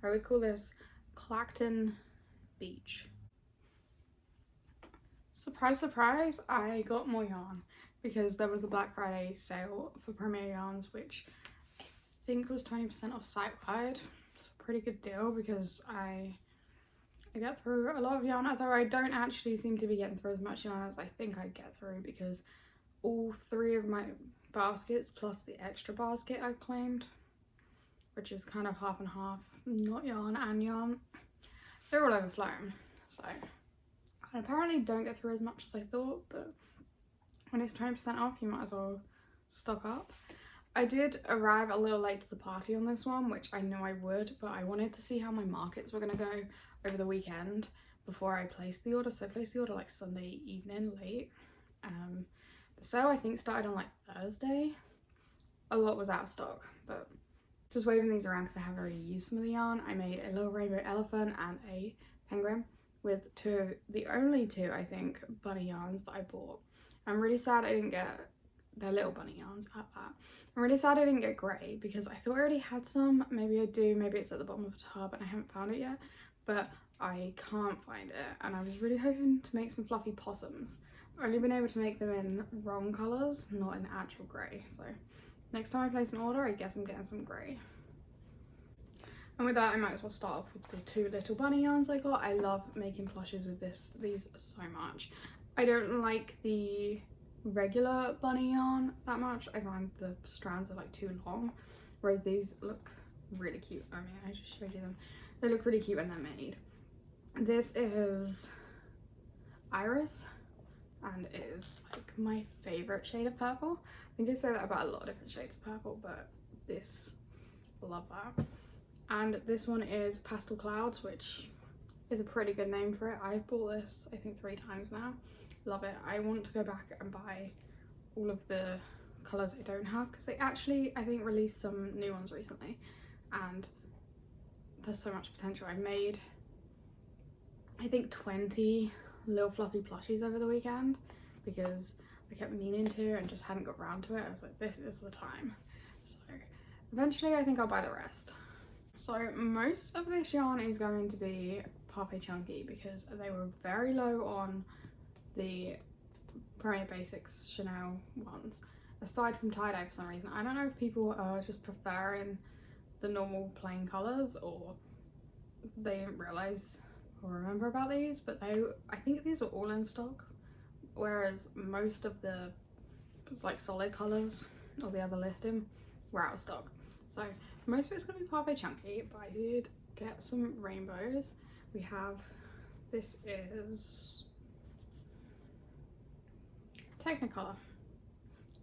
I would call this Clacton Beach. Surprise, surprise, I got more yarn because there was a Black Friday sale for Premier Yarns, which I think was 20% off site-wide. It's a pretty good deal because I get through a lot of yarn, although I don't actually seem to be getting through as much yarn as I think I'd get through, because all 3 of my baskets plus the extra basket I claimed, which is kind of half and half, not yarn and yarn, they're all overflowing. So I apparently don't get through as much as I thought, but when it's 20% off, you might as well stock up. I did arrive a little late to the party on this one, which I know I would, but I wanted to see how my markets were gonna go over the weekend before I placed the order. So I placed the order like Sunday evening late. The sale I think started on like Thursday. A lot was out of stock, but just waving these around because I have already used some of the yarn. I made a little rainbow elephant and a penguin with the only two, I think, bunny yarns that I bought. I'm really sad I didn't get, they're little bunny yarns at that. I'm really sad I didn't get grey because I thought I already had some. Maybe I do, maybe it's at the bottom of the tub and I haven't found it yet, but I can't find it. And I was really hoping to make some fluffy possums. I've only been able to make them in wrong colours, not in actual grey. So next time I place an order, I guess I'm getting some grey. And with that, I might as well start off with the 2 little bunny yarns I got. I love making plushes with these so much. I don't like the regular bunny yarn that much. I find the strands are like too long, whereas these look really cute. I mean, I just showed you them. They look really cute when they're made. This is Iris, and it is like my favorite shade of purple. I think I say that about a lot of different shades of purple, but this, love that. And this one is Pastel Clouds, which is a pretty good name for it. I've bought this I think 3 times now. Love it. I want to go back and buy all of the colours I don't have, because they actually, I think, released some new ones recently and there's so much potential. I made, I think, 20 little fluffy plushies over the weekend because I kept meaning to and just hadn't got around to it. I was like, this is the time. So eventually I think I'll buy the rest. So most of this yarn is going to be Parfait Chunky because they were very low on the Premier Basics Chanel ones, aside from tie-dye for some reason. I don't know if people are just preferring the normal plain colours or they didn't realise or remember about these, but I think these were all in stock, whereas most of the like solid colours or the other listing were out of stock. So most of it's going to be Parfait Chunky, but I did get some rainbows. We have, this is Technicolor.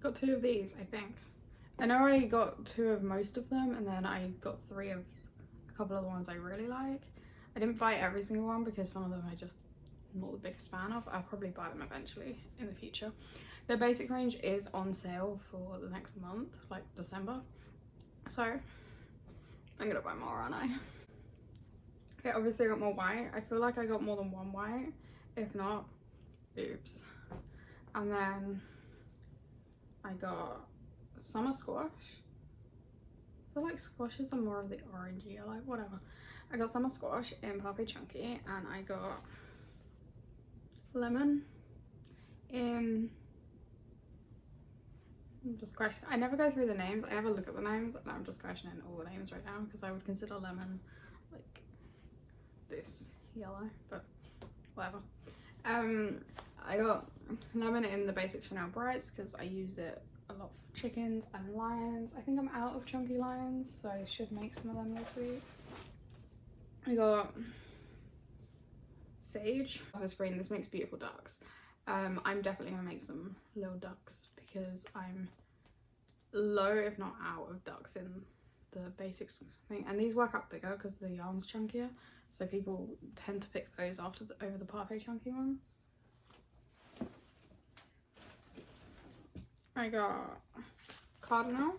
Got 2 of these, I think. I know I got 2 of most of them, and then I got 3 of a couple of the ones I really like. I didn't buy every single one because some of them I just not the biggest fan of. I'll probably buy them eventually in the future. Their basic range is on sale for the next month, like December. So I'm gonna buy more, aren't I? Okay, obviously I got more white. I feel like I got more than 1 white. If not, oops. And then I got Summer Squash. I feel like squashes are more of the orangey, like whatever. I got Summer Squash in Parfait Chunky, and I got Lemon in, I'm just questioning, I never go through the names, I never look at the names, and I'm just questioning all the names right now because I would consider Lemon like this yellow, but whatever. I got Lemon in the basic Chanel Brights because I use it a lot for chickens and lions. I think I'm out of chunky lions, so I should make some of them this week. I got Sage. This spring, this makes beautiful ducks. I'm definitely gonna make some little ducks because I'm low, if not out, of ducks in the basics thing, and these work out bigger because the yarn's chunkier, so people tend to pick those over the Parfait Chunky ones. I got Cardinal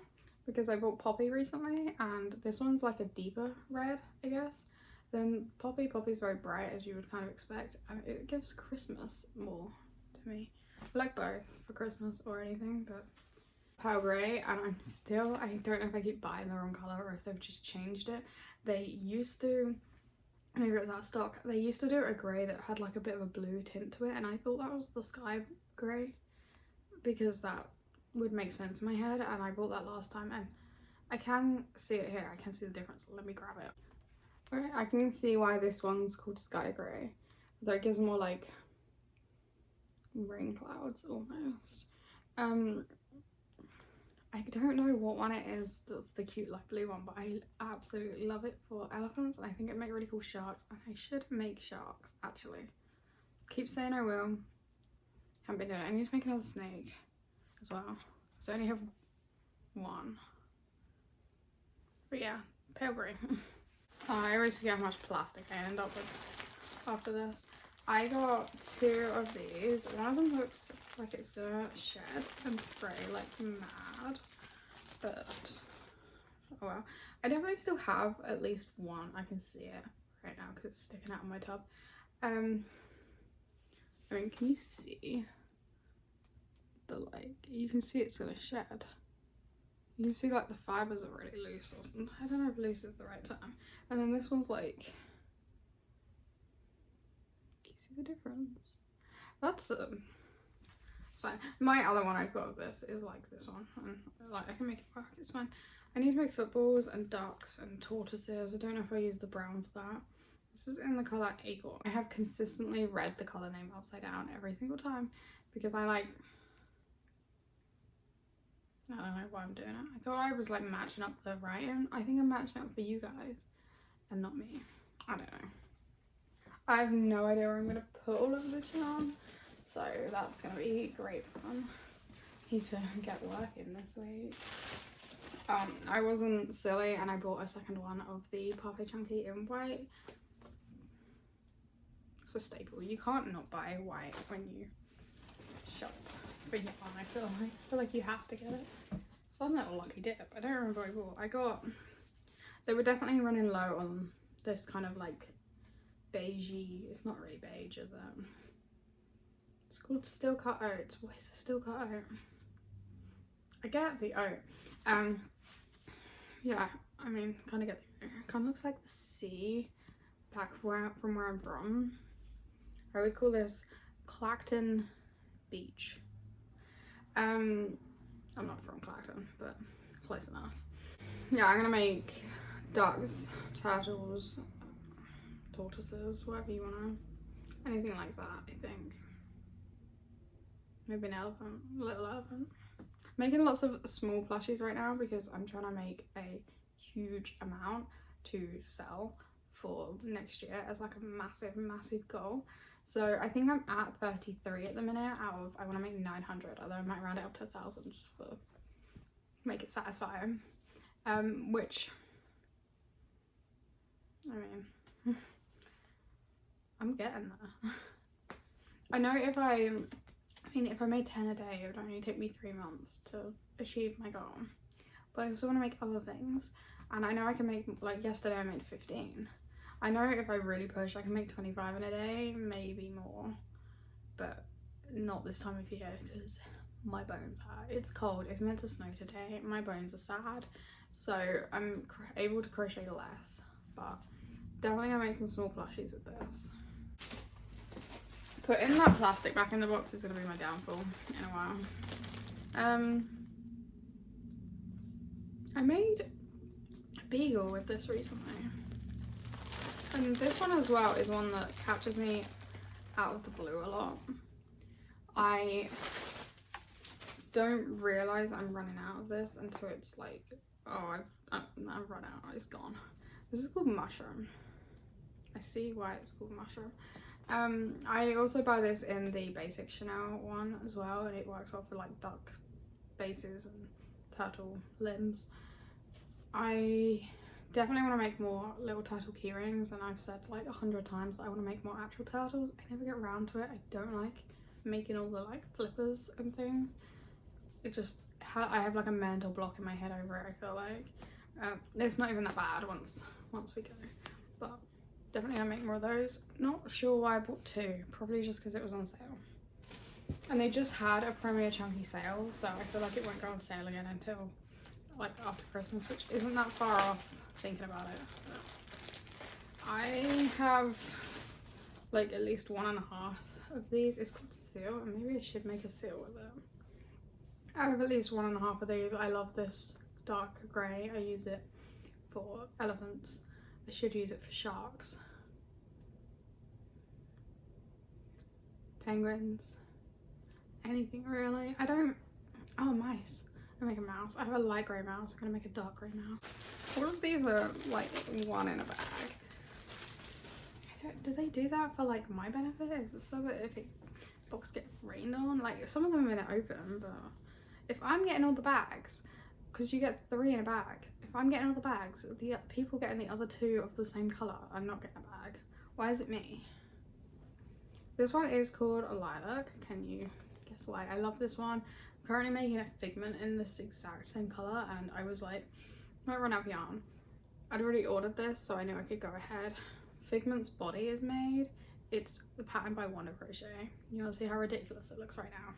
because I bought Poppy recently, and this one's like a deeper red, I guess, than Poppy. Poppy's very bright, as you would kind of expect, and it gives Christmas more to me. I like both for Christmas or anything, but Pearl Grey, and I don't know if I keep buying the wrong colour or if they've just changed it. They used to, maybe it was out of stock, they used to do a grey that had like a bit of a blue tint to it, and I thought that was the sky grey because that would make sense in my head, and I bought that last time, and I can see it here. I can see the difference. Let me grab it. Okay, I can see why this one's called sky grey, though it gives more like rain clouds almost. I don't know what one it is that's the cute like blue one, but I absolutely love it for elephants, and I think it'd make really cool sharks, and I should make sharks actually. Keep saying I will. Haven't been doing it. I need to make another snake as well, so I only have one. But yeah, pale grey. I always forget how much plastic I end up with after this. I got 2 of these. One of them looks like it's gonna shed and fray like mad, but oh well. I definitely still have at least one. I can see it right now because it's sticking out of my tub. I mean, can you see the like? You can see it's gonna shed. You can see like the fibers are really loose or something. I don't know if loose is the right term. And then this one's like, see the difference? That's it's fine. My other one I've got of this is like this one, and like I can make it work. It's fine. I need to make footballs and ducks and tortoises. I don't know if I use the brown for that. This is in the colour Acorn. I have consistently read the colour name upside down every single time because I like, I don't know why I'm doing it. I thought I was like matching up the writing. I think I'm matching up for you guys and not me. I don't know. I have no idea where I'm going to put all of this yarn, so that's going to be great fun. Need to get working this week. I wasn't silly and I bought a second one of the Parfait Chunky in white. It's a staple. You can't not buy white when you shop for yarn. I feel like you have to get it. It's one little lucky dip. I don't remember what I bought. They were definitely running low on this kind of like beigey, it's not really beige, is it? It's called steel cut oats. What is the steel cut oat? I get the oat. Yeah, I mean, kind of get the oat. Kind of looks like the sea back from where I'm from. I would call this Clacton Beach. I'm not from Clacton, but close enough. Yeah, I'm gonna make ducks, turtles, tortoises, whatever you want to, anything like that. I think maybe an elephant, a little elephant. Making lots of small plushies right now because I'm trying to make a huge amount to sell for next year as like a massive goal. So I think I'm at 33 at the minute out of, I want to make 900, although I might round it up to 1,000 just for make it satisfying, which I mean I'm getting there. I know if I made 10 a day, it would only take me 3 months to achieve my goal. But I also want to make other things. And I know I can make, like yesterday I made 15. I know if I really push, I can make 25 in a day, maybe more. But not this time of year because my bones hurt. It's cold, it's meant to snow today, my bones are sad. So I'm able to crochet less. But definitely gonna make some small plushies with this. Putting that plastic back in the box is going to be my downfall in a while. I made a beagle with this recently. And this one as well is one that catches me out of the blue a lot. I don't realise I'm running out of this until it's like, oh, I've run out, it's gone. This is called Mushroom. I see why it's called Mushroom. I also buy this in the basic Chanel one as well, and it works well for like duck bases and turtle limbs. I definitely want to make more little turtle key rings, and I've said like 100 times that I want to make more actual turtles. I never get around to it. I don't like making all the like flippers and things. It just, I have like a mental block in my head over it, I feel like. It's not even that bad once we go, but definitely gonna make more of those. Not sure why I bought 2, probably just because it was on sale. And they just had a Premier Chunky sale, so I feel like it won't go on sale again until like after Christmas, which isn't that far off thinking about it. But I have like at least 1.5 of these. It's called Seal, and maybe I should make a seal with it. I have at least 1.5 of these. I love this dark grey. I use it for elephants. I should use it for sharks. Penguins. Anything really. I don't. Oh, mice. I make a mouse. I have a light grey mouse. I'm gonna make a dark grey mouse. All of these are like one in a bag. Do they do that for like my benefit? Is it so that if a box get rained on? Like some of them are gonna open, but if I'm getting all the bags, because you get 3 in a bag, if I'm getting all the bags, the people getting the other 2 of the same colour are not getting a bag. Why is it me? This one is called a lilac. Can you guess why? I love this one. I'm currently making a Figment in this exact same colour, and I was like, might run out of yarn. I'd already ordered this, so I knew I could go ahead. Figment's body is made. It's the pattern by Wonder Crochet. You want to see how ridiculous it looks right now?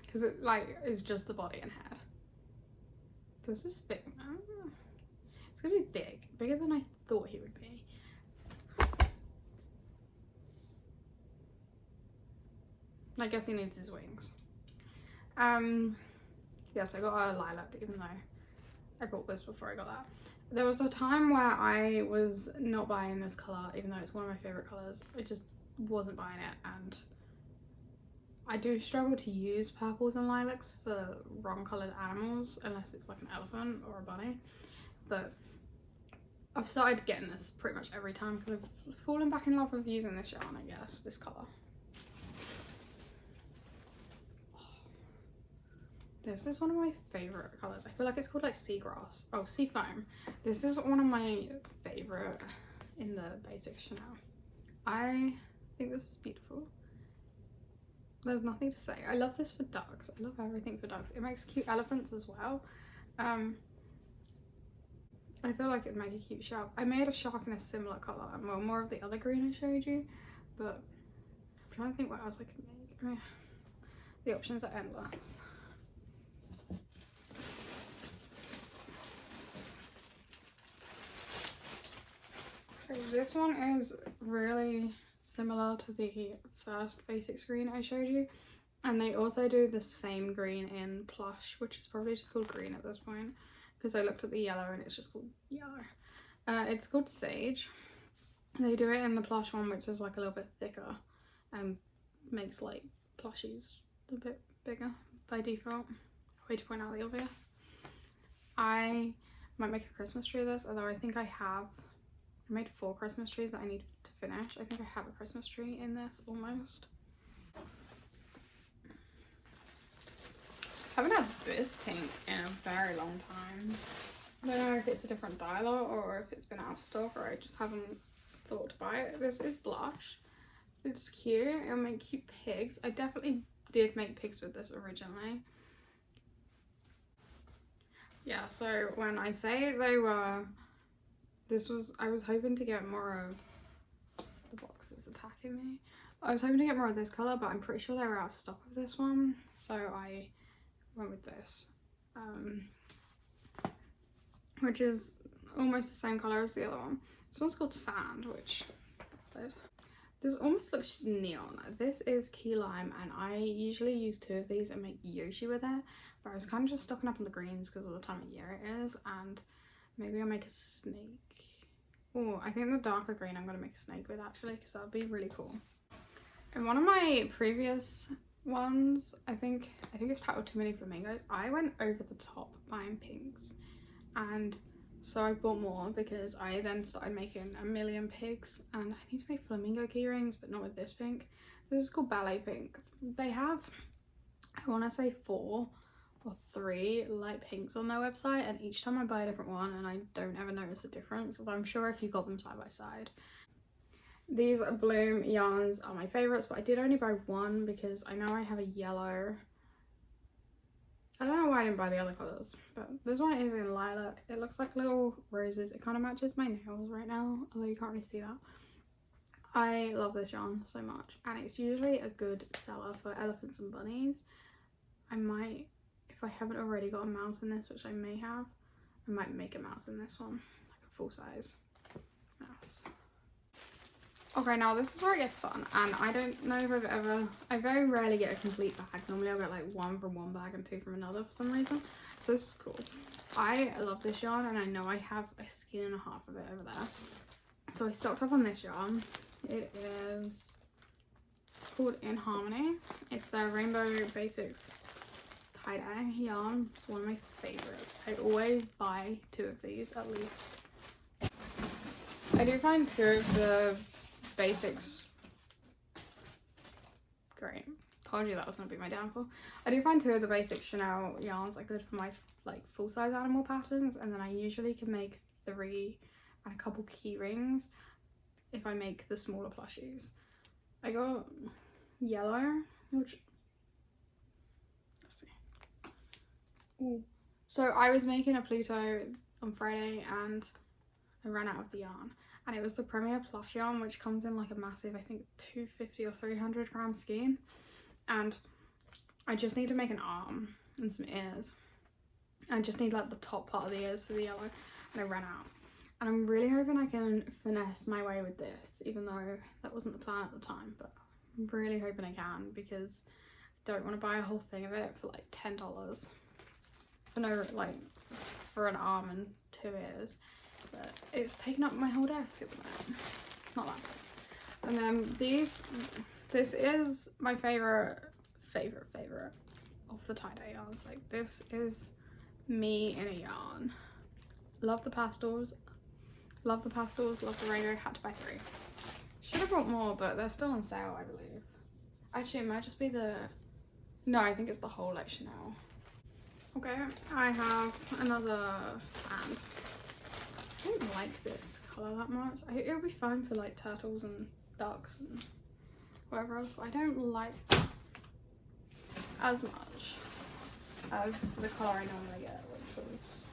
Because it like is just the body and head. This is Figment. It's gonna be big, bigger than I thought he would be. I guess he needs his wings. Yes, I got a lilac, even though I bought this before I got that. There was a time where I was not buying this colour, even though it's one of my favourite colours. I just wasn't buying it, and I do struggle to use purples and lilacs for wrong coloured animals, unless it's like an elephant or a bunny. But I've started getting this pretty much every time because I've fallen back in love with using this yarn, I guess, this colour. This is one of my favourite colours. I feel like it's called like seagrass. Oh, seafoam. This is one of my favourite in the basic Chanel. I think this is beautiful. There's nothing to say. I love this for ducks. I love everything for ducks. It makes cute elephants as well. I feel like it'd make a cute shark. I made a shark in a similar colour. Well, more of the other green I showed you. But I'm trying to think what else I could make. I mean, the options are endless. This one is really similar to the first basic green I showed you, and they also do the same green in plush, which is probably just called green at this point because I looked at the yellow and it's just called yellow. It's called Sage. They do it in the plush one, which is like a little bit thicker and makes like plushies a bit bigger by default. Way to point out the obvious. I might make a Christmas tree of this, although I think I made 4 Christmas trees that I need to finish. I think I have a Christmas tree in this almost. I haven't had this pink in a very long time. I don't know if it's a different dialer or if it's been out of stock or I just haven't thought to buy it. This is blush. It's cute. It'll make cute pigs. I definitely did make pigs with this originally. Yeah, so when I say they were... I was hoping to get more of... The box is attacking me. I was hoping to get more of this colour, but I'm pretty sure they were out of stock of this one. So I went with this. Which is almost the same colour as the other one. This one's called Sand, which... This almost looks neon. This is Key Lime, and I usually use 2 of these and make Yoshi with it. But I was kind of just stocking up on the greens because of the time of year it is, and maybe I'll make a snake. Oh, I think the darker green I'm going to make a snake with actually, because that would be really cool. In one of my previous ones, I think it's titled Too Many Flamingos, I went over the top buying pinks, and so I bought more because I then started making a million pigs, and I need to make flamingo key rings, but not with this pink. This is called Ballet Pink. They have, I want to say 4 or 3 light pinks on their website, and each time I buy a different one and I don't ever notice the difference, although I'm sure if you got them side by side. These Bloom yarns are my favourites, but I did only buy one because I know I have a yellow. I don't know why I didn't buy the other colours, but this one is in lilac. It looks like little roses. It kind of matches my nails right now, although you can't really see that. I love this yarn so much, and it's usually a good seller for elephants and bunnies. I might, if I haven't already got a mouse in this, which I may have, I might make a mouse in this one, like a full size mouse. Okay, now this is where it gets fun, and I don't know if I very rarely get a complete bag. Normally I'll get like one from one bag and two from another for some reason. So this is cool. I love this yarn, and I know I have a skein and a half of it over there. So I stocked up on this yarn. It is called In Harmony. It's their Rainbow Basics tie-dye yarn. It's one of my favorites. I always buy 2 of these at least. I do find 2 of the basics great. Told you that was gonna be my downfall. I do find 2 of the basic Chanel yarns are good for my like full-size animal patterns, and then I usually can make 3 and a couple key rings if I make the smaller plushies. I got yellow, which, let's see. Ooh. So I was making a Pluto on Friday and I ran out of the yarn, and it was the Premier Plush yarn, which comes in like a massive, I think 250 or 300 gram skein, and I just need to make an arm and some ears. I just need like the top part of the ears for the yellow, and I ran out. And I'm really hoping I can finesse my way with this, even though that wasn't the plan at the time, but I'm really hoping I can, because I don't want to buy a whole thing of it for like $10 for no, like, for an arm and 2 ears. But it's taken up my whole desk at the moment. It's not that bad. And then this is my favorite of the tie-dye yarns. Like, this is me in a yarn. Love the pastels. Love the pastels, love the rainbow. Had to buy 3. Should have bought more, but they're still on sale, I believe. Actually, it might just be the... No, I think it's the whole like Chanel. Okay, I have another band. I don't like this colour that much. It'll be fine for like turtles and ducks and whatever else, but I don't like that as much as the colour I normally get, which was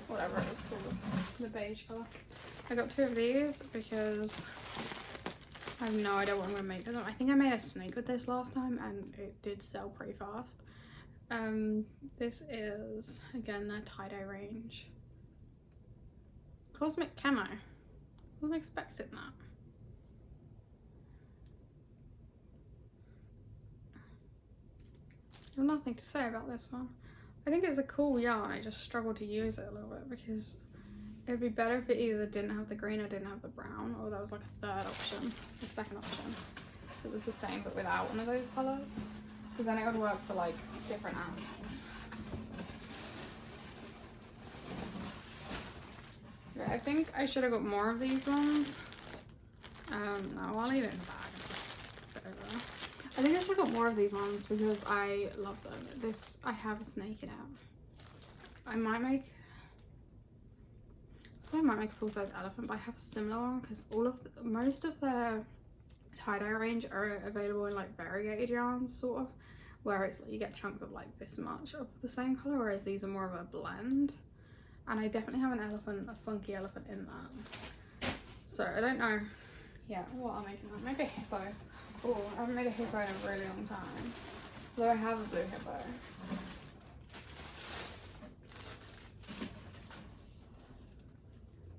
whatever it was called, the beige colour. I got 2 of these because I have no idea what I'm going to make with them. I think I made a snake with this last time and it did sell pretty fast. This is, again, their tie-dye range. Cosmic Camo. Wasn't expecting that. I have nothing to say about this one. I think it's a cool yarn, I just struggle to use it a little bit because it'd be better if it either didn't have the green or didn't have the brown, or that was like a 3rd option, the 2nd option. It was the same but without one of those colours, because then it would work for like different animals. Okay, I think I should have got more of these ones. No, I'll leave it in the bag. I think I should have got more of these ones because I love them. This, I have a snake in it. I might make a full-size elephant, but I have a similar one because most of their tie-dye range are available in like variegated yarns, sort of, where it's like you get chunks of like this much of the same color, whereas these are more of a blend. And I definitely have an elephant, a funky elephant in that. So I don't know yet what I'm making. I'll make a hippo. Oh, I haven't made a hippo in a really long time, though I have a blue hippo.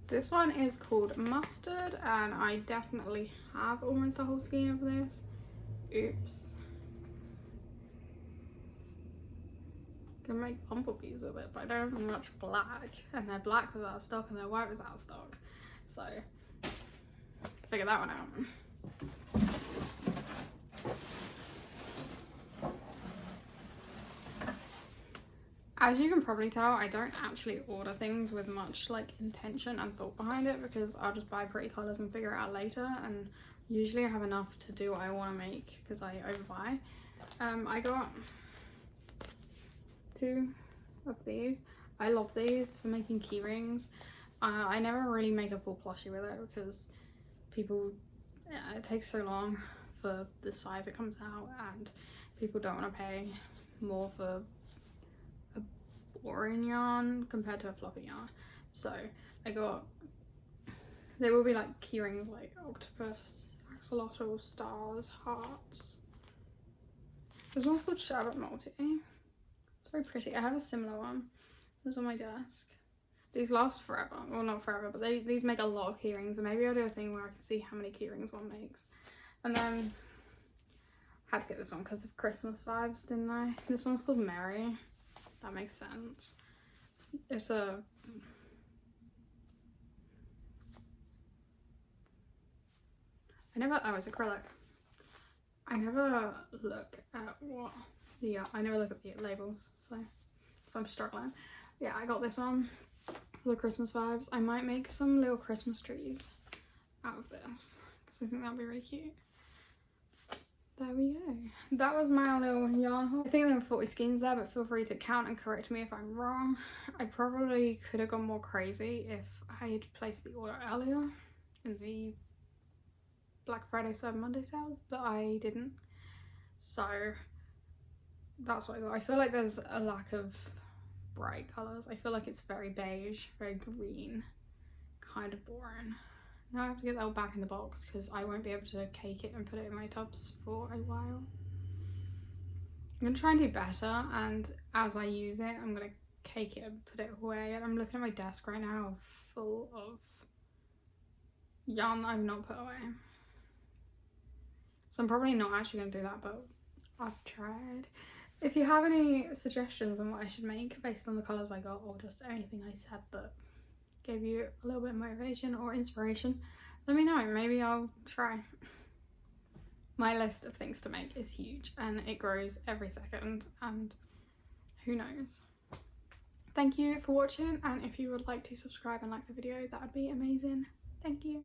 This one is called Mustard, and I definitely have almost a whole skein of this. Oops. Can make bumblebees with it, but I don't have much black, and they're black was out of stock and their white was out of stock, so figure that one out. As you can probably tell, I don't actually order things with much like intention and thought behind it, because I'll just buy pretty colours and figure it out later, and usually I have enough to do what I want to make because I overbuy. I got 2 of these. I love these for making key rings. I never really make a full plushie with it because it takes so long for the size it comes out, and people don't want to pay more for a boring yarn compared to a fluffy yarn. So I got, they will be like key rings, like octopus axolotl, stars, hearts. This one's called Sherbet Multi. It's very pretty. I have a similar one. It's on my desk. These last forever. Well, not forever, but these make a lot of keyrings, and maybe I'll do a thing where I can see how many keyrings one makes. And then I had to get this one because of Christmas vibes, didn't I? This one's called Mary. That makes sense. It's a... Oh, it's acrylic. I never look at what the... I never look at the labels, so I'm struggling. Yeah, I got this one for the Christmas vibes. I might make some little Christmas trees out of this because I think that'd be really cute. There we go. That was my little yarn haul. I think there were 40 skeins there, but feel free to count and correct me if I'm wrong. I probably could have gone more crazy if I had placed the order earlier in the Black Friday, Cyber Monday sales, but I didn't. So that's what I got. I feel like there's a lack of bright colours. I feel like it's very beige, very green, kind of boring. Now I have to get that all back in the box because I won't be able to cake it and put it in my tubs for a while. I'm going to try and do better, and as I use it I'm going to cake it and put it away. And I'm looking at my desk right now full of yarn that I've not put away. So I'm probably not actually going to do that, but I've tried. If you have any suggestions on what I should make based on the colours I got, or just anything I said that gave you a little bit of motivation or inspiration, let me know. Maybe I'll try. My list of things to make is huge and it grows every second, and who knows. Thank you for watching, and if you would like to subscribe and like the video, that would be amazing. Thank you.